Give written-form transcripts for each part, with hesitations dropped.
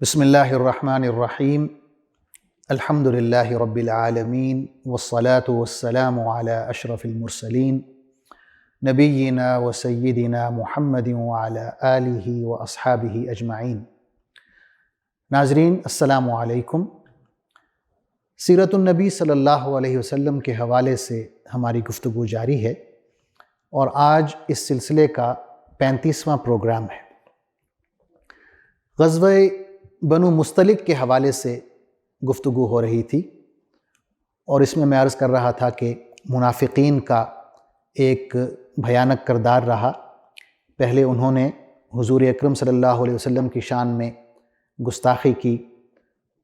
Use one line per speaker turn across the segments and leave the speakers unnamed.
بسم اللہ الرحمن الرحیم الحمد للہ رب العالمین والصلاة والسلام علی اشرف المرسلین نبینا و سیدنا محمد وعلی آلہ و اصحابہ اجمعین۔ ناظرین السلام علیکم۔ سیرت النبی صلی اللہ علیہ وسلم کے حوالے سے ہماری گفتگو جاری ہے اور آج اس سلسلے کا 35واں پروگرام ہے۔ غزوہ بنو مستلق کے حوالے سے گفتگو ہو رہی تھی اور اس میں عرض کر رہا تھا کہ منافقین کا ایک بھیانک کردار رہا۔ پہلے انہوں نے حضور اکرم صلی اللہ علیہ وسلم کی شان میں گستاخی کی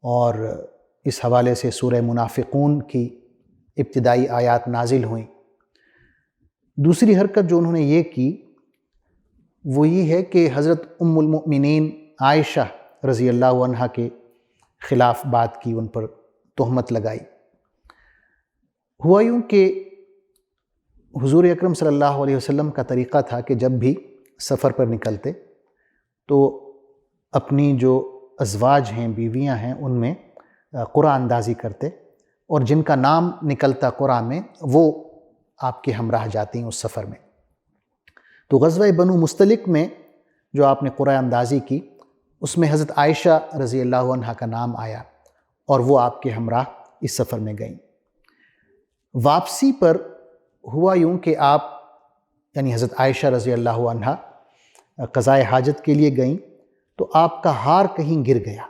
اور اس حوالے سے سورہ منافقون کی ابتدائی آیات نازل ہوئیں۔ دوسری حرکت جو انہوں نے یہ کی وہ یہ ہے کہ حضرت ام المؤمنین عائشہ رضی اللہ عنہا کے خلاف بات کی، ان پر تہمت لگائی۔ ہوا یوں کہ حضور اکرم صلی اللہ علیہ وسلم کا طریقہ تھا کہ جب بھی سفر پر نکلتے تو اپنی جو ازواج ہیں، بیویاں ہیں، ان میں قرآن اندازی کرتے اور جن کا نام نکلتا قرآن میں وہ آپ کے ہمراہ جاتی ہیں اس سفر میں۔ تو غزوہ بنو مستلق میں جو آپ نے قرآن اندازی کی اس میں حضرت عائشہ رضی اللہ عنہا کا نام آیا اور وہ آپ کے ہمراہ اس سفر میں گئیں۔ واپسی پر ہوا یوں کہ آپ یعنی حضرت عائشہ رضی اللہ عنہا قضائے حاجت کے لیے گئیں تو آپ کا ہار کہیں گر گیا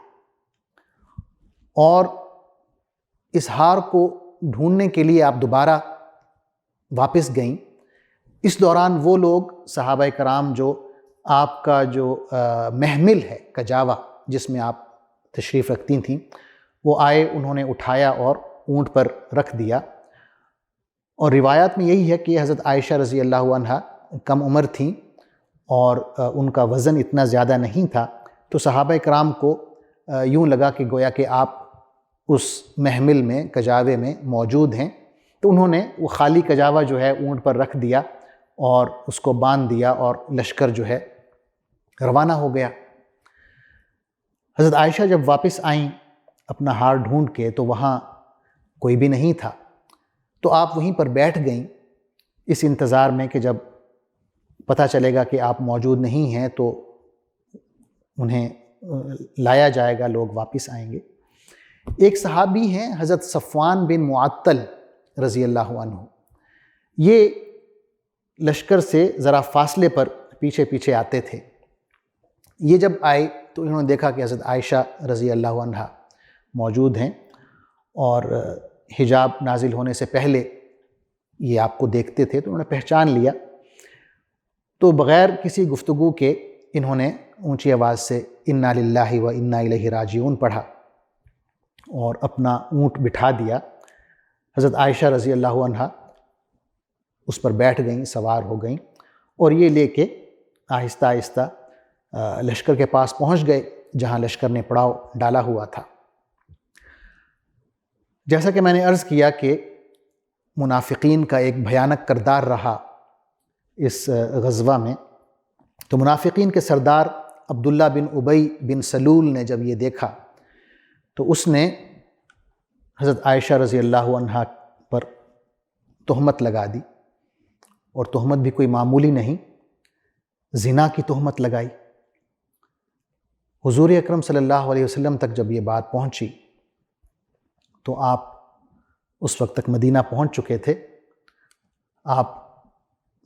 اور اس ہار کو ڈھونڈنے کے لیے آپ دوبارہ واپس گئیں۔ اس دوران وہ لوگ صحابہ کرام جو آپ کا جو محمل ہے کجاوا جس میں آپ تشریف رکھتی تھیں وہ آئے، انہوں نے اٹھایا اور اونٹ پر رکھ دیا۔ اور روایات میں یہی ہے کہ حضرت عائشہ رضی اللہ عنہا کم عمر تھیں اور ان کا وزن اتنا زیادہ نہیں تھا، تو صحابہ کرام کو یوں لگا کہ گویا کہ آپ اس محمل میں کجاوے میں موجود ہیں، تو انہوں نے وہ خالی کجاوا جو ہے اونٹ پر رکھ دیا اور اس کو باندھ دیا اور لشکر جو ہے روانہ ہو گیا۔ حضرت عائشہ جب واپس آئیں اپنا ہار ڈھونڈ کے تو وہاں کوئی بھی نہیں تھا، تو آپ وہیں پر بیٹھ گئیں اس انتظار میں کہ جب پتہ چلے گا کہ آپ موجود نہیں ہیں تو انہیں لایا جائے گا، لوگ واپس آئیں گے۔ ایک صحابی ہیں حضرت صفوان بن معطل رضی اللہ عنہ، یہ لشکر سے ذرا فاصلے پر پیچھے پیچھے آتے تھے۔ یہ جب آئے تو انہوں نے دیکھا کہ حضرت عائشہ رضی اللہ عنہا موجود ہیں اور حجاب نازل ہونے سے پہلے یہ آپ کو دیکھتے تھے، تو انہوں نے پہچان لیا۔ تو بغیر کسی گفتگو کے انہوں نے اونچی آواز سے انا للہ و انا الیہ راجعون پڑھا اور اپنا اونٹ بٹھا دیا۔ حضرت عائشہ رضی اللہ عنہا اس پر بیٹھ گئیں، سوار ہو گئیں اور یہ لے کے آہستہ آہستہ لشکر کے پاس پہنچ گئے جہاں لشکر نے پڑاؤ ڈالا ہوا تھا۔ جیسا کہ میں نے عرض کیا کہ منافقین کا ایک بھیانک کردار رہا اس غزوہ میں، تو منافقین کے سردار عبداللہ بن ابی بن سلول نے جب یہ دیکھا تو اس نے حضرت عائشہ رضی اللہ عنہا پر تہمت لگا دی، اور تہمت بھی کوئی معمولی نہیں، زنا کی تہمت لگائی۔ حضور اکرم صلی اللہ علیہ وسلم تک جب یہ بات پہنچی تو آپ اس وقت تک مدینہ پہنچ چکے تھے۔ آپ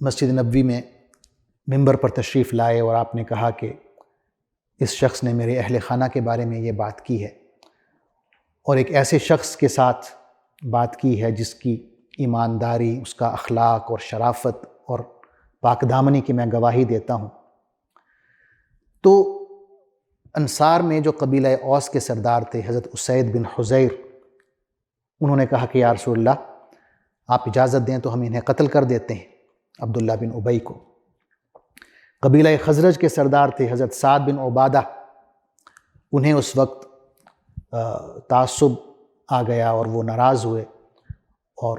مسجد نبوی میں ممبر پر تشریف لائے اور آپ نے کہا کہ اس شخص نے میرے اہل خانہ کے بارے میں یہ بات کی ہے، اور ایک ایسے شخص کے ساتھ بات کی ہے جس کی ایمانداری، اس کا اخلاق اور شرافت اور پاک دامنی کی میں گواہی دیتا ہوں۔ تو انصار میں جو قبیلہ اوس کے سردار تھے حضرت اسید بن حضیر، انہوں نے کہا کہ یا رسول اللہ آپ اجازت دیں تو ہم انہیں قتل کر دیتے ہیں، عبداللہ بن ابی کو۔ قبیلہ خزرج کے سردار تھے حضرت سعد بن عبادہ، انہیں اس وقت تعصب آ گیا اور وہ ناراض ہوئے اور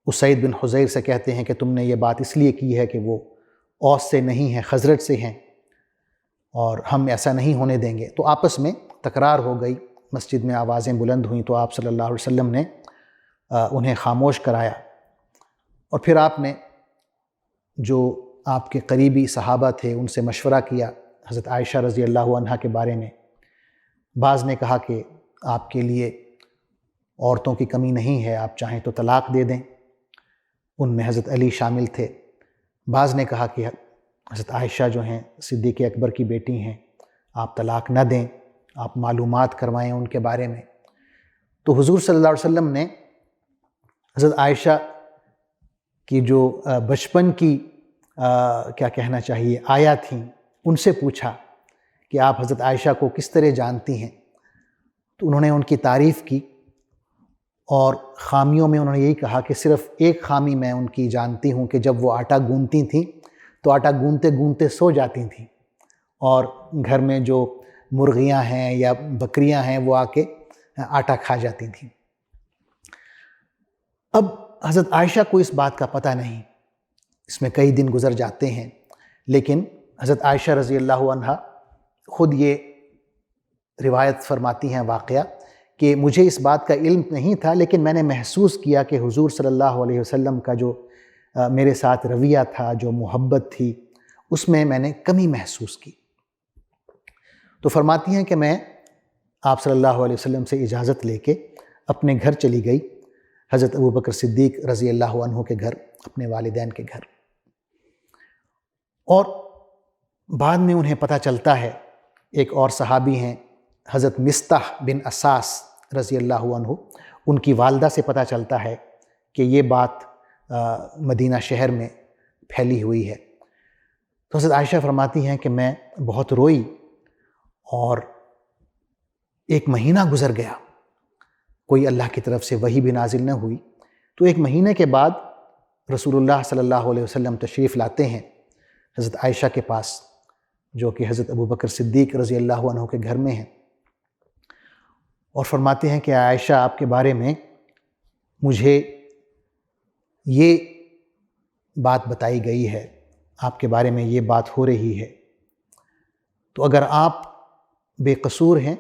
اسید بن حضیر سے کہتے ہیں کہ تم نے یہ بات اس لیے کی ہے کہ وہ اوس سے نہیں ہیں، خزرج سے ہیں، اور ہم ایسا نہیں ہونے دیں گے۔ تو آپس میں تکرار ہو گئی، مسجد میں آوازیں بلند ہوئیں، تو آپ صلی اللہ علیہ وسلم نے انہیں خاموش کرایا، اور پھر آپ نے جو آپ کے قریبی صحابہ تھے ان سے مشورہ کیا حضرت عائشہ رضی اللہ عنہا کے بارے میں۔ بعض نے کہا کہ آپ کے لیے عورتوں کی کمی نہیں ہے، آپ چاہیں تو طلاق دے دیں، ان میں حضرت علی شامل تھے۔ بعض نے کہا کہ حضرت عائشہ جو ہیں صدیق اکبر کی بیٹی ہیں، آپ طلاق نہ دیں، آپ معلومات کروائیں ان کے بارے میں۔ تو حضور صلی اللہ علیہ وسلم نے حضرت عائشہ کی جو بچپن کی کیا کہنا چاہیے آیا تھیں، ان سے پوچھا کہ آپ حضرت عائشہ کو کس طرح جانتی ہیں، تو انہوں نے ان کی تعریف کی، اور خامیوں میں انہوں نے یہی کہا کہ صرف ایک خامی میں ان کی جانتی ہوں کہ جب وہ آٹا گوندتی تھیں تو آٹا گوندتے گوندتے سو جاتی تھیں، اور گھر میں جو مرغیاں ہیں یا بکریاں ہیں وہ آ کے آٹا کھا جاتی تھیں۔ اب حضرت عائشہ کو اس بات کا پتہ نہیں، اس میں کئی دن گزر جاتے ہیں، لیکن حضرت عائشہ رضی اللہ عنہا خود یہ روایت فرماتی ہیں واقعہ کہ مجھے اس بات کا علم نہیں تھا، لیکن میں نے محسوس کیا کہ حضور صلی اللہ علیہ وسلم کا جو میرے ساتھ رویہ تھا، جو محبت تھی، اس میں نے کمی محسوس کی۔ تو فرماتی ہیں کہ میں آپ صلی اللہ علیہ وسلم سے اجازت لے کے اپنے گھر چلی گئی، حضرت ابوبکر صدیق رضی اللہ عنہ کے گھر، اپنے والدین کے گھر، اور بعد میں انہیں پتہ چلتا ہے، ایک اور صحابی ہیں حضرت مصطح بن اساس رضی اللہ عنہ، ان کی والدہ سے پتہ چلتا ہے کہ یہ بات مدینہ شہر میں پھیلی ہوئی ہے۔ تو حضرت عائشہ فرماتی ہیں کہ میں بہت روئی، اور ایک مہینہ گزر گیا، کوئی اللہ کی طرف سے وحی بھی نازل نہ ہوئی۔ تو ایک مہینے کے بعد رسول اللہ صلی اللہ علیہ وسلم تشریف لاتے ہیں حضرت عائشہ کے پاس، جو کہ حضرت ابوبکر صدیق رضی اللہ عنہ کے گھر میں ہیں، اور فرماتے ہیں کہ عائشہ آپ کے بارے میں مجھے یہ بات بتائی گئی ہے، آپ کے بارے میں یہ بات ہو رہی ہے، تو اگر آپ بے قصور ہیں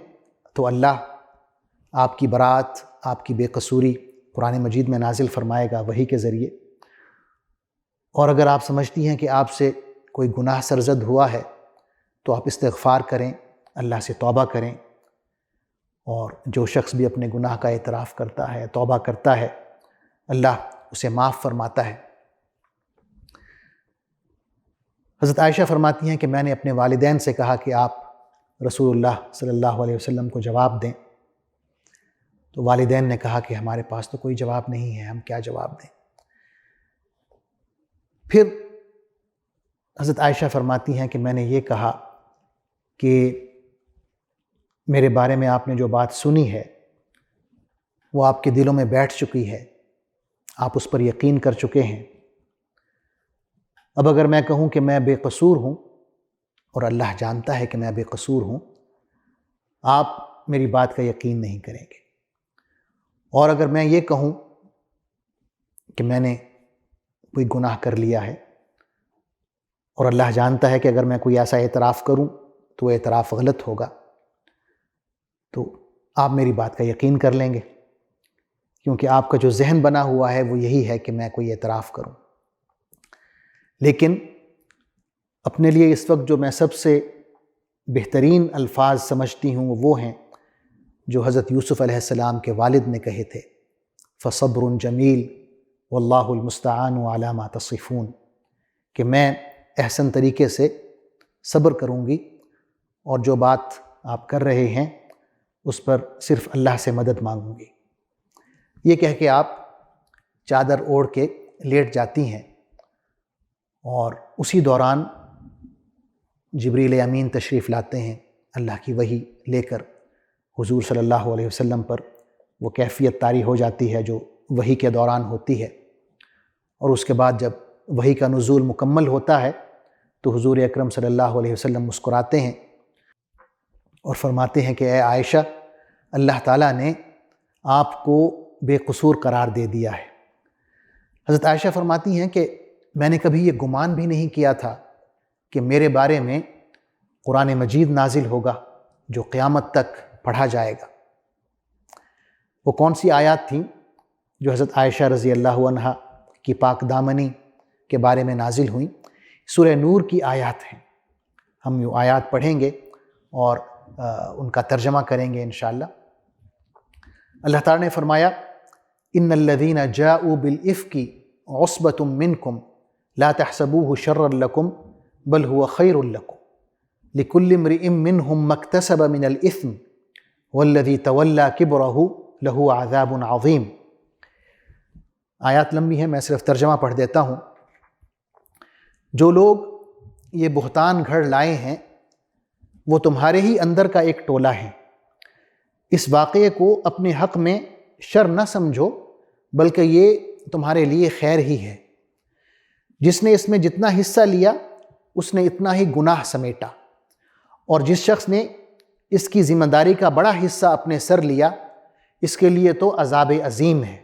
تو اللہ آپ کی برات، آپ کی بے قصوری قرآن مجید میں نازل فرمائے گا وحی کے ذریعے، اور اگر آپ سمجھتی ہیں کہ آپ سے کوئی گناہ سرزد ہوا ہے تو آپ استغفار کریں، اللہ سے توبہ کریں، اور جو شخص بھی اپنے گناہ کا اعتراف کرتا ہے، توبہ کرتا ہے، اللہ اسے معاف فرماتا ہے۔ حضرت عائشہ فرماتی ہیں کہ میں نے اپنے والدین سے کہا کہ آپ رسول اللہ صلی اللہ علیہ وسلم کو جواب دیں، تو والدین نے کہا کہ ہمارے پاس تو کوئی جواب نہیں ہے، ہم کیا جواب دیں۔ پھر حضرت عائشہ فرماتی ہیں کہ میں نے یہ کہا کہ میرے بارے میں آپ نے جو بات سنی ہے وہ آپ کے دلوں میں بیٹھ چکی ہے، آپ اس پر یقین کر چکے ہیں۔ اب اگر میں کہوں کہ میں بے قصور ہوں، اور اللہ جانتا ہے کہ میں بے قصور ہوں، آپ میری بات کا یقین نہیں کریں گے، اور اگر میں یہ کہوں کہ میں نے کوئی گناہ کر لیا ہے، اور اللہ جانتا ہے کہ اگر میں کوئی ایسا اعتراف کروں تو وہ اعتراف غلط ہوگا، تو آپ میری بات کا یقین کر لیں گے، کیونکہ آپ کا جو ذہن بنا ہوا ہے وہ یہی ہے کہ میں کوئی اعتراف کروں۔ لیکن اپنے لیے اس وقت جو میں سب سے بہترین الفاظ سمجھتی ہوں وہ ہیں جو حضرت یوسف علیہ السلام کے والد نے کہے تھے، فصبر جمیل واللہ المستعان علی ما تصفون، کہ میں احسن طریقے سے صبر کروں گی، اور جو بات آپ کر رہے ہیں اس پر صرف اللہ سے مدد مانگوں گی۔ یہ کہہ کے آپ چادر اوڑھ کے لیٹ جاتی ہیں، اور اسی دوران جبریل امین تشریف لاتے ہیں اللہ کی وحی لے کر، حضور صلی اللہ علیہ وسلم پر وہ کیفیت طاری ہو جاتی ہے جو وحی کے دوران ہوتی ہے، اور اس کے بعد جب وحی کا نزول مکمل ہوتا ہے تو حضور اکرم صلی اللہ علیہ وسلم مسکراتے ہیں اور فرماتے ہیں کہ اے عائشہ، اللہ تعالیٰ نے آپ کو بے قصور قرار دے دیا ہے۔ حضرت عائشہ فرماتی ہیں کہ میں نے کبھی یہ گمان بھی نہیں کیا تھا کہ میرے بارے میں قرآن مجید نازل ہوگا جو قیامت تک پڑھا جائے گا۔ وہ کون سی آیات تھیں جو حضرت عائشہ رضی اللہ عنہا کی پاک دامنی کے بارے میں نازل ہوئیں؟ سورہ نور کی آیات ہیں۔ ہم یہ آیات پڑھیں گے اور ان کا ترجمہ کریں گے انشاءاللہ۔ اللہ تعالیٰ نے فرمایا ان الذین جاءوا بالافک عصبۃ منکم لا تحسبوه شرا لکم بل هو خیر لکم لکل امرئ منہم ما اکتسب من الاثم والذی تولی کبرہ لہ عذاب عظیم۔ آیات لمبی ہے، میں صرف ترجمہ پڑھ دیتا ہوں۔ جو لوگ یہ بہتان گھڑ لائے ہیں وہ تمہارے ہی اندر کا ایک ٹولہ ہے۔ اس واقعے کو اپنے حق میں شر نہ سمجھو بلکہ یہ تمہارے لیے خیر ہی ہے۔ جس نے اس میں جتنا حصہ لیا اس نے اتنا ہی گناہ سمیٹا، اور جس شخص نے اس کی ذمہ داری کا بڑا حصہ اپنے سر لیا اس کے لیے تو عذاب عظیم ہے۔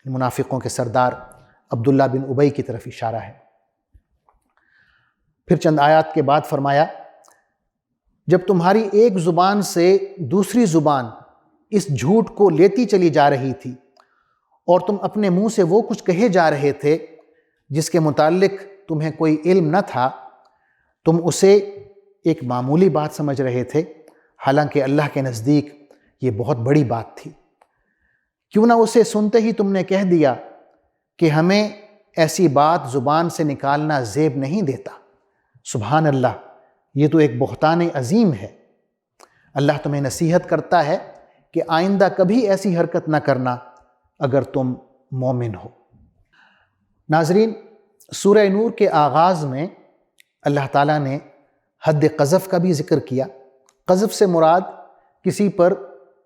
منافقوں کے سردار عبداللہ بن ابی کی طرف اشارہ ہے۔ پھر چند آیات کے بعد فرمایا جب تمہاری ایک زبان سے دوسری زبان اس جھوٹ کو لیتی چلی جا رہی تھی اور تم اپنے منہ سے وہ کچھ کہے جا رہے تھے جس کے متعلق تمہیں کوئی علم نہ تھا، تم اسے ایک معمولی بات سمجھ رہے تھے، حالانکہ اللہ کے نزدیک یہ بہت بڑی بات تھی۔ کیوں نہ اسے سنتے ہی تم نے کہہ دیا کہ ہمیں ایسی بات زبان سے نکالنا زیب نہیں دیتا۔ سبحان اللہ، یہ تو ایک بہتان عظیم ہے۔ اللہ تمہیں نصیحت کرتا ہے کہ آئندہ کبھی ایسی حرکت نہ کرنا اگر تم مومن ہو۔ ناظرین، سورہ نور کے آغاز میں اللہ تعالیٰ نے حد قذف کا بھی ذکر کیا۔ قذف سے مراد کسی پر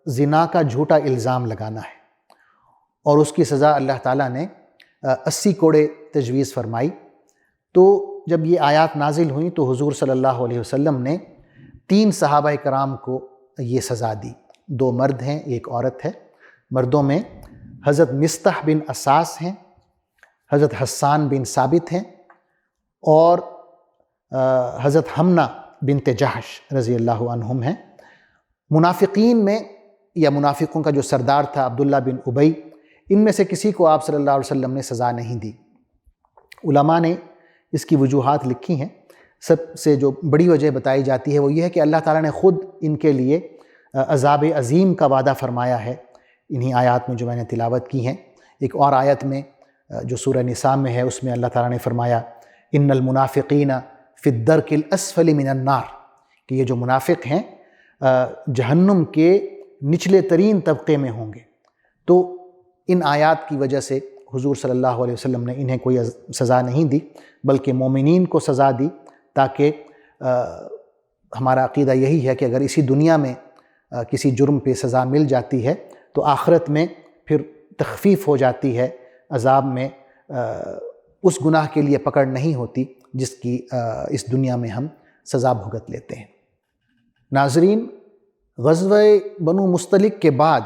زنا کا جھوٹا الزام لگانا ہے، اور اس کی سزا اللہ تعالیٰ نے 80 کوڑے تجویز فرمائی۔ تو جب یہ آیات نازل ہوئیں تو حضور صلی اللہ علیہ وسلم نے 3 صحابہ کرام کو یہ سزا دی۔ 2 مرد ہیں، 1 عورت ہے۔ مردوں میں حضرت مصطح بن اساس ہیں، حضرت حسان بن ثابت ہیں، اور حضرت حمنہ بنت جحش رضی اللہ عنہم ہیں۔ منافقین میں یا منافقوں کا جو سردار تھا عبداللہ بن ابی، ان میں سے کسی کو آپ صلی اللہ علیہ وسلم نے سزا نہیں دی۔ علماء نے اس کی وجوہات لکھی ہیں۔ سب سے جو بڑی وجہ بتائی جاتی ہے وہ یہ ہے کہ اللہ تعالیٰ نے خود ان کے لیے عذاب عظیم کا وعدہ فرمایا ہے انہی آیات میں جو میں نے تلاوت کی ہیں۔ ایک اور آیت میں جو سورہ نساء میں ہے اس میں اللہ تعالیٰ نے فرمایا ان المنافقین فی الدرک الاسفل من النار، کہ یہ جو منافق ہیں جہنم کے نچلے ترین طبقے میں ہوں گے۔ تو ان آیات کی وجہ سے حضور صلی اللہ علیہ وسلم نے انہیں کوئی سزا نہیں دی بلکہ مومنین کو سزا دی، تاکہ ہمارا عقیدہ یہی ہے کہ اگر اسی دنیا میں کسی جرم پہ سزا مل جاتی ہے تو آخرت میں پھر تخفیف ہو جاتی ہے، عذاب میں اس گناہ کے لیے پکڑ نہیں ہوتی جس کی اس دنیا میں ہم سزا بھگت لیتے ہیں۔ ناظرین، غزوہ بنو مستلق کے بعد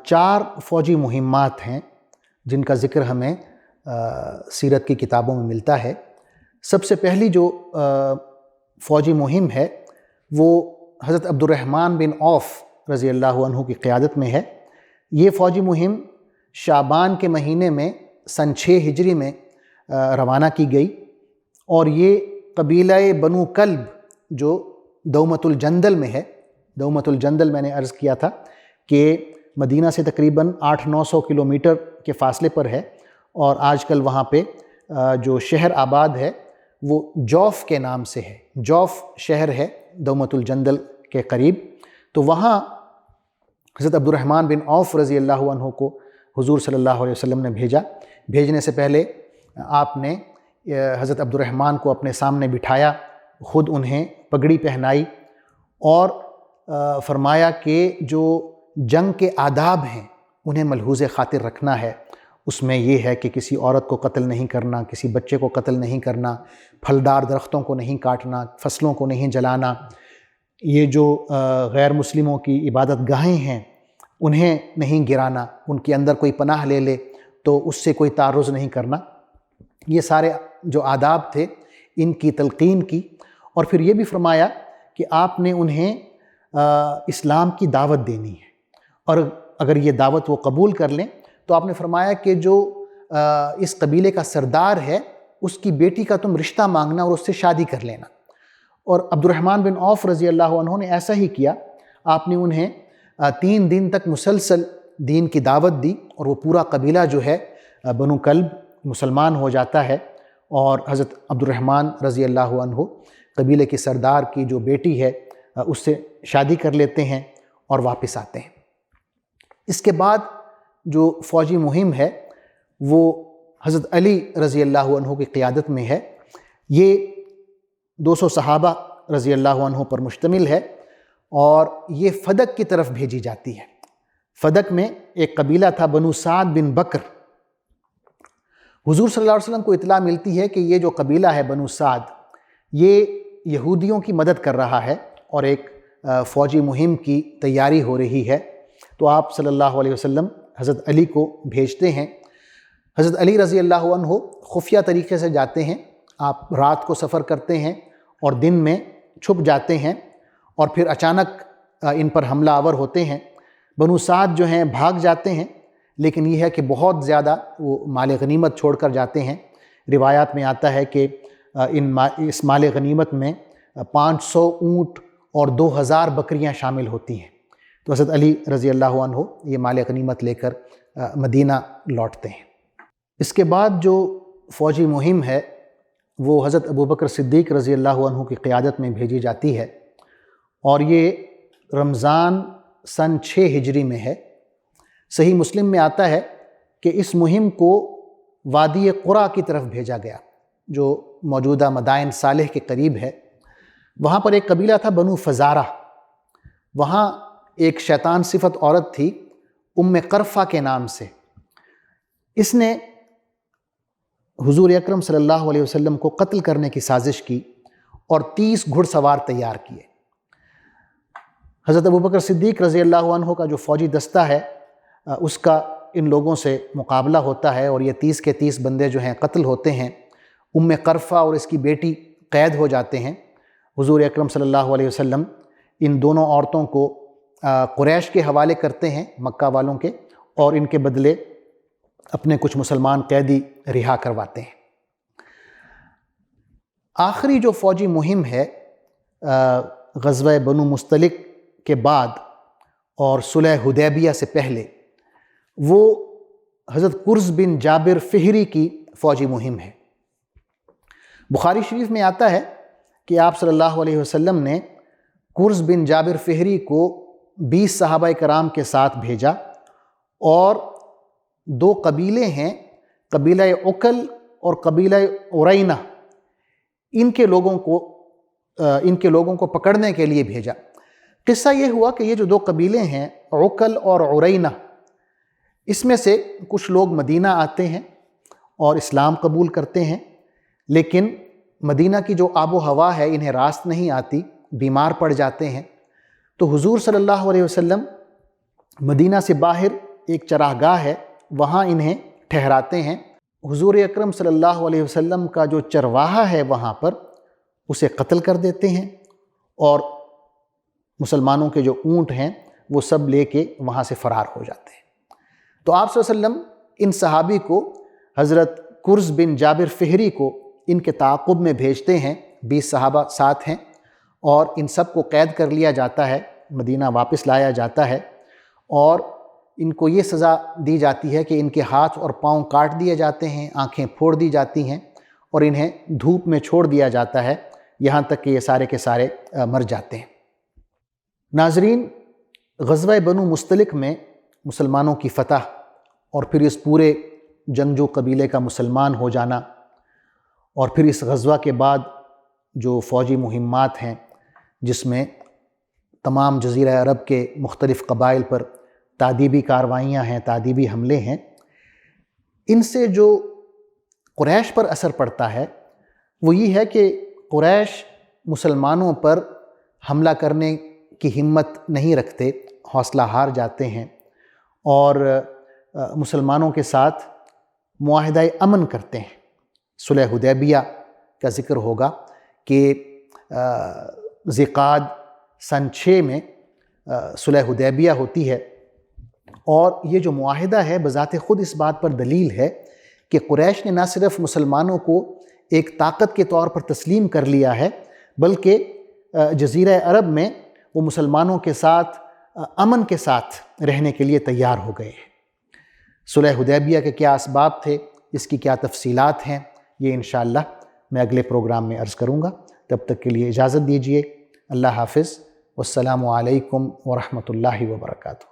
4 فوجی مہمات ہیں جن کا ذکر ہمیں سیرت کی کتابوں میں ملتا ہے۔ سب سے پہلی جو فوجی مہم ہے وہ حضرت عبد الرحمن بن عوف رضی اللہ عنہ کی قیادت میں ہے۔ یہ فوجی مہم شعبان کے مہینے میں سن 6 ہجری میں روانہ کی گئی، اور یہ قبیلہ بنو کلب جو دومت الجندل میں ہے۔ دومت الجندل میں نے عرض کیا تھا کہ مدینہ سے تقریباً 800-900 کلومیٹر کے فاصلے پر ہے، اور آج کل وہاں پہ جو شہر آباد ہے وہ جوف کے نام سے ہے۔ جوف شہر ہے دومت الجندل کے قریب۔ تو وہاں حضرت عبد الرحمن بن عوف رضی اللہ عنہ کو حضور صلی اللہ علیہ وسلم نے بھیجا۔ بھیجنے سے پہلے آپ نے حضرت عبد الرحمن کو اپنے سامنے بٹھایا، خود انہیں پگڑی پہنائی، اور فرمایا کہ جو جنگ کے آداب ہیں انہیں ملحوظ خاطر رکھنا ہے۔ اس میں یہ ہے کہ کسی عورت کو قتل نہیں کرنا، کسی بچے کو قتل نہیں کرنا، پھلدار درختوں کو نہیں کاٹنا، فصلوں کو نہیں جلانا، یہ جو غیر مسلموں کی عبادت گاہیں ہیں انہیں نہیں گرانا، ان کے اندر کوئی پناہ لے لے تو اس سے کوئی تعرض نہیں کرنا۔ یہ سارے جو آداب تھے ان کی تلقین کی، اور پھر یہ بھی فرمایا کہ آپ نے انہیں اسلام کی دعوت دینی ہے، اور اگر یہ دعوت وہ قبول کر لیں تو آپ نے فرمایا کہ جو اس قبیلے کا سردار ہے اس کی بیٹی کا تم رشتہ مانگنا اور اس سے شادی کر لینا۔ اور عبد الرحمن بن عوف رضی اللہ عنہ نے ایسا ہی کیا، آپ نے انہیں 3 دن تک مسلسل دین کی دعوت دی، اور وہ پورا قبیلہ جو ہے بنو کلب مسلمان ہو جاتا ہے، اور حضرت عبد الرحمن رضی اللہ عنہ قبیلے کے سردار کی جو بیٹی ہے اس سے شادی کر لیتے ہیں اور واپس آتے ہیں۔ اس کے بعد جو فوجی مہم ہے وہ حضرت علی رضی اللہ عنہ کی قیادت میں ہے۔ یہ 200 صحابہ رضی اللہ عنہ پر مشتمل ہے، اور یہ فدق کی طرف بھیجی جاتی ہے۔ فدق میں ایک قبیلہ تھا بنو سعد بن بکر۔ حضور صلی اللہ علیہ وسلم کو اطلاع ملتی ہے کہ یہ جو قبیلہ ہے بنو سعد، یہ یہودیوں کی مدد کر رہا ہے اور ایک فوجی مہم کی تیاری ہو رہی ہے۔ تو آپ صلی اللہ علیہ وسلم حضرت علی کو بھیجتے ہیں۔ حضرت علی رضی اللہ عنہ خفیہ طریقے سے جاتے ہیں، آپ رات کو سفر کرتے ہیں اور دن میں چھپ جاتے ہیں، اور پھر اچانک ان پر حملہ آور ہوتے ہیں۔ بنو سعد جو ہیں بھاگ جاتے ہیں، لیکن یہ ہے کہ بہت زیادہ وہ مال غنیمت چھوڑ کر جاتے ہیں۔ روایات میں آتا ہے کہ اس مال غنیمت میں 500 اونٹ اور 2000 بکریاں شامل ہوتی ہیں۔ تو حضرت علی رضی اللہ عنہ یہ مال غنیمت لے کر مدینہ لوٹتے ہیں۔ اس کے بعد جو فوجی مہم ہے وہ حضرت ابوبکر صدیق رضی اللہ عنہ کی قیادت میں بھیجی جاتی ہے، اور یہ رمضان سن 6 ہجری میں ہے۔ صحیح مسلم میں آتا ہے کہ اس مہم کو وادی قرا کی طرف بھیجا گیا، جو موجودہ مدائن صالح کے قریب ہے۔ وہاں پر ایک قبیلہ تھا بنو فزارہ، وہاں ایک شیطان صفت عورت تھی قرفہ کے نام سے۔ اس نے حضور اکرم صلی اللہ علیہ وسلم کو قتل کرنے کی سازش کی اور 30 گھڑ سوار تیار کیے۔ حضرت ابوبکر صدیق رضی اللہ عنہ کا جو فوجی دستہ ہے اس کا ان لوگوں سے مقابلہ ہوتا ہے، اور یہ 30 کے 30 بندے جو ہیں قتل ہوتے ہیں۔ قرفہ اور اس کی بیٹی قید ہو جاتے ہیں۔ حضور اکرم صلی اللہ علیہ وسلم ان دونوں عورتوں کو قریش کے حوالے کرتے ہیں، مکہ والوں کے، اور ان کے بدلے اپنے کچھ مسلمان قیدی رہا کرواتے ہیں۔ آخری جو فوجی مہم ہے غزوہ بنو مستلق کے بعد اور صلح حدیبیہ سے پہلے، وہ حضرت کرز بن جابر فہری کی فوجی مہم ہے۔ بخاری شریف میں آتا ہے کہ آپ صلی اللہ علیہ وسلم نے کرز بن جابر فہری کو 20 صحابہ کرام کے ساتھ بھیجا، اور 2 قبیلے ہیں، قبیلہ عقل اور قبیلہ عرینہ، ان کے لوگوں کو پکڑنے کے لیے بھیجا۔ قصہ یہ ہوا کہ یہ جو 2 قبیلے ہیں عقل اور عرینہ، اس میں سے کچھ لوگ مدینہ آتے ہیں اور اسلام قبول کرتے ہیں، لیکن مدینہ کی جو آب و ہوا ہے انہیں راست نہیں آتی، بیمار پڑ جاتے ہیں۔ تو حضور صلی اللہ علیہ وسلم مدینہ سے باہر ایک چراگاہ ہے، وہاں انہیں ٹھہراتے ہیں۔ حضور اکرم صلی اللہ علیہ وسلم کا جو چرواہا ہے وہاں پر، اسے قتل کر دیتے ہیں، اور مسلمانوں کے جو اونٹ ہیں وہ سب لے کے وہاں سے فرار ہو جاتے ہیں۔ تو آپ صلی اللہ علیہ وسلم ان صحابی کو، حضرت کرز بن جابر فہری کو، ان کے تعاقب میں بھیجتے ہیں۔ 20 صحابہ ساتھ ہیں، اور ان سب کو قید کر لیا جاتا ہے، مدینہ واپس لایا جاتا ہے، اور ان کو یہ سزا دی جاتی ہے کہ ان کے ہاتھ اور پاؤں کاٹ دیے جاتے ہیں، آنکھیں پھوڑ دی جاتی ہیں، اور انہیں دھوپ میں چھوڑ دیا جاتا ہے، یہاں تک کہ یہ سارے کے سارے مر جاتے ہیں۔ ناظرین، غزوہ بنو مستلق میں مسلمانوں کی فتح، اور پھر اس پورے جنگجو قبیلے کا مسلمان ہو جانا، اور پھر اس غزوہ کے بعد جو فوجی مہمات ہیں جس میں تمام جزیرہ عرب کے مختلف قبائل پر تعذیبی کارروائیاں ہیں، تعذیبی حملے ہیں، ان سے جو قریش پر اثر پڑتا ہے وہ یہ ہے کہ قریش مسلمانوں پر حملہ کرنے کی ہمت نہیں رکھتے، حوصلہ ہار جاتے ہیں، اور مسلمانوں کے ساتھ معاہدہ امن کرتے ہیں۔ صلح حدیبیہ کا ذکر ہوگا کہ ذی-قعدہ سن 6 میں صلح حدیبیہ ہوتی ہے، اور یہ جو معاہدہ ہے بذات خود اس بات پر دلیل ہے کہ قریش نے نہ صرف مسلمانوں کو ایک طاقت کے طور پر تسلیم کر لیا ہے، بلکہ جزیرہ عرب میں وہ مسلمانوں کے ساتھ امن کے ساتھ رہنے کے لیے تیار ہو گئے ہیں۔ صلح حدیبیہ کے کیا اسباب تھے، اس کی کیا تفصیلات ہیں، یہ انشاءاللہ میں اگلے پروگرام میں عرض کروں گا۔ تب تک کے لیے اجازت دیجیے۔ اللہ حافظ، والسلام علیکم ورحمۃ اللہ وبرکاتہ۔